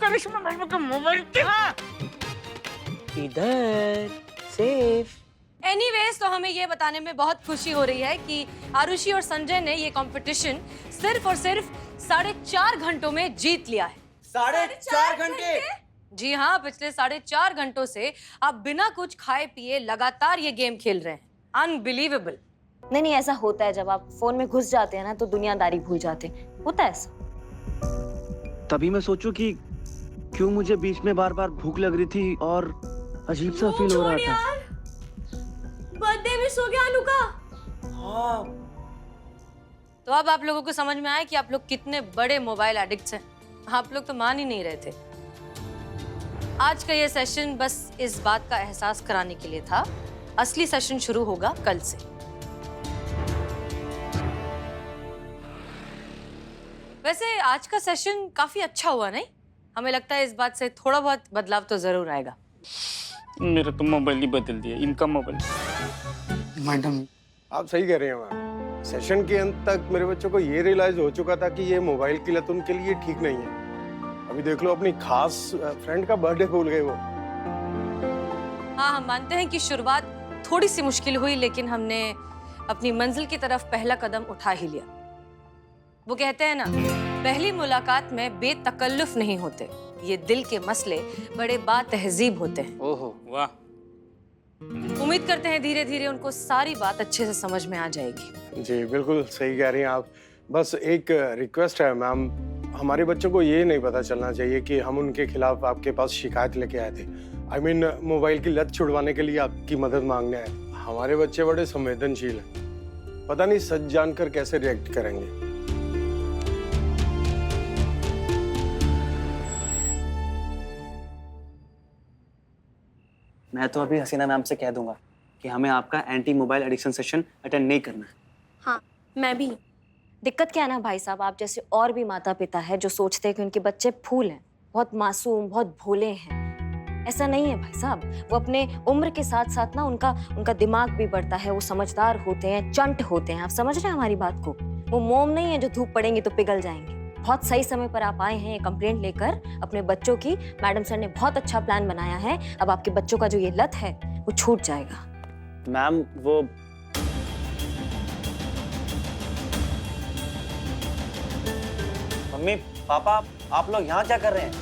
करिश्मा मैडम का मोबाइल कहाँ? इधर सेफ। एनीवेज, तो हमें ये बताने में बहुत खुशी हो रही है कि आरुषि और संजय ने ये कंपटीशन सिर्फ और सिर्फ 4.5 घंटों में जीत लिया है। 4.5 घंटे? जी हाँ, पिछले 4.5 घंटों से आप बिना कुछ खाए पिए लगातार ये गेम खेल रहे हैं। अनबिलीवेबल। नहीं, ऐसा होता है जब आप फोन में घुस जाते हैं ना, तो दुनियादारी भूल जाते हैं। होता है ऐसा। तभी मैं सोचूं कि क्यों मुझे बीच में बार बार भूख लग रही थी और अजीब सा फील हो रहा था। बर्थडे मिस हो गया अनु का। हाँ। तो अब आप लोगों को समझ में आया कि आप लोग कितने बड़े मोबाइल एडिक्ट्स हैं। आप लोग तो मान ही नहीं रहे थे। आज का ये सेशन बस इस बात का एहसास कराने के लिए था। असली सेशन शुरू होगा कल से। वैसे आज का सेशन काफी अच्छा हुआ नहीं? हमें लगता है इस बात से थोड़ा बहुत बदलाव तो जरूर आएगा। मेरा तो मोबाइल ही बदल दिया, इनका मोबाइल। मैडम आप सही कह रहे हैं मैम। सेशन के अंत तक मेरे बच्चों को ये रियलाइज हो चुका था कि ये मोबाइल की लत उनके लिए ठीक नहीं है। अभी देख लो, अपनी खास फ्रेंड का बर्थडे भूल गए वो। हाँ, हम मानते हैं कि शुरुआत थोड़ी सी मुश्किल हुई, लेकिन हमने अपनी मंजिल की तरफ पहला कदम उठा ही लिया। वो कहते हैं ना, पहली मुलाकात में बेतकल्लुफ नहीं होते, ये दिल के मसले बड़े बातहजीब होते हैं। ओहो वाह। उम्मीद करते हैं धीरे धीरे उनको सारी बात अच्छे से समझ में आ जाएगी। जी बिल्कुल सही कह रही हैं आप। बस एक रिक्वेस्ट है मैम, हमारे बच्चों को ये नहीं पता चलना चाहिए कि हम उनके खिलाफ आपके पास शिकायत लेके आए थे। I mean, मोबाइल की लत छुड़वाने के लिए आपकी मदद मांगने आए। हमारे बच्चे बड़े संवेदनशील हैं, पता नहीं सच जानकर कैसे रिएक्ट करेंगे। मैं तो अभी हसीना मैम से कह दूंगा कि हमें आपका anti mobile addiction session attend नहीं करना है। हाँ, मैं भी। दिक्कत क्या है ना भाई साहब, आप जैसे और भी माता पिता है जो सोचते हैं कि उनके बच्चे फूल हैं, बहुत मासूम, बहुत भोले हैं। ऐसा नहीं है भाई साहब। वो अपने उम्र के साथ साथ ना उनका दिमाग भी बढ़ता है, वो समझदार होते हैं, चंट होते हैं। आप समझ रहे हैं हमारी बात को? वो मोम नहीं है जो धूप पड़ेंगे तो पिघल जाएंगे। बहुत सही समय पर आप आए हैं ये कंप्लेंट लेकर अपने बच्चों की। मैडम सर ने बहुत अच्छा प्लान बनाया है। अब आपके बच्चों का जो ये लत है वो छूट जाएगा। मैम वो मम्मी पापा आप लोग यहाँ क्या कर रहे हैं?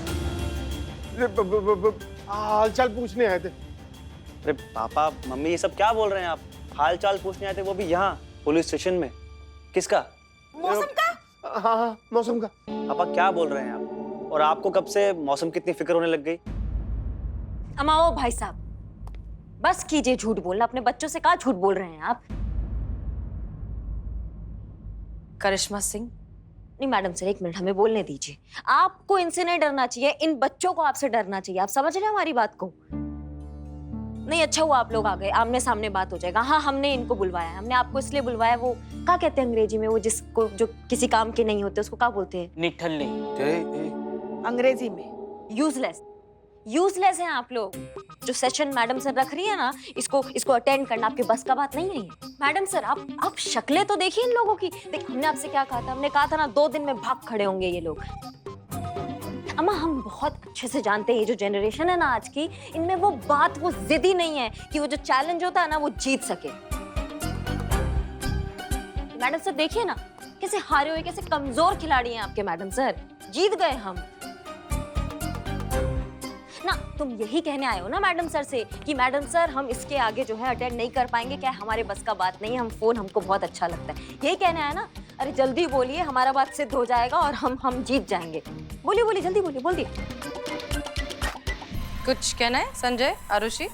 हाल चाल पूछने आए थे। अरे पापा मम्मी ये सब क्या बोल रहे हैं आप? हाल चाल पूछने आए थे, वो भी यहाँ पुलिस स्टेशन में। किसका? मौसम का? हाँ, मौसम का। पापा क्या बोल रहे हैं आप? और आपको कब से मौसम की इतनी फिक्र होने लग गई? अमाओ भाई साहब, बस कीजिए झूठ बोलना। अपने बच्चों से कहाँ झूठ बोल रहे हैं आप? करिश्मा सिंह, नहीं मैडम सर, एक मिनट हमें बोलने दीजिए। आपको इनसे नहीं डरना चाहिए, इन बच्चों को आपसे डरना चाहिए। आप समझ रहे हैं हमारी बात को? नहीं, अच्छा हुआ आप लोग आ गए, आमने सामने बात हो जाएगा। हाँ, हमने इनको बुलवाया है। हमने आपको इसलिए बुलवाया, वो क्या कहते हैं अंग्रेजी में, वो जिसको जो किसी काम के नहीं होते उसको क्या बोलते हैं? निठल्ले। अंग्रेजी में यूजलेस। यूजलेस हैं आप लोग। जो सेशन मैडम सर रख रही है ना, इसको अटेंड करना आपके बस का बात नहीं है। मैडम सर आप शक्लें तो देखिए इन लोगों की। देख, हमने आपसे क्या कहा था? हमने कहा था ना 2 दिन में भाग खड़े होंगे ये लोग। अम्मा, हम बहुत अच्छे से जानते हैं ये जो जनरेशन है ना आज की, इनमें वो बात, वो जिद ही नहीं है कि वो जो चैलेंज होता है ना वो जीत सके। मैडम सर देखिए ना कैसे हारे हुए, कैसे कमजोर खिलाड़ी हैं आपके मैडम सर। जीत गए हम ना। तुम यही कहने आए हो ना मैडम सर से कि मैडम सर हम इसके आगे जो है अटेंड नहीं कर पाएंगे, क्या हमारे बस का बात नहीं है, हम फोन हमको बहुत अच्छा लगता है, यही कहने आए ना? अरे जल्दी बोलिए, हमारा बात सिद्ध हो जाएगा और हम जीत जाएंगे। बोलिए बोलिए, जल्दी बोलिए, बोल दिए। कुछ कहना है संजय, आरुषि?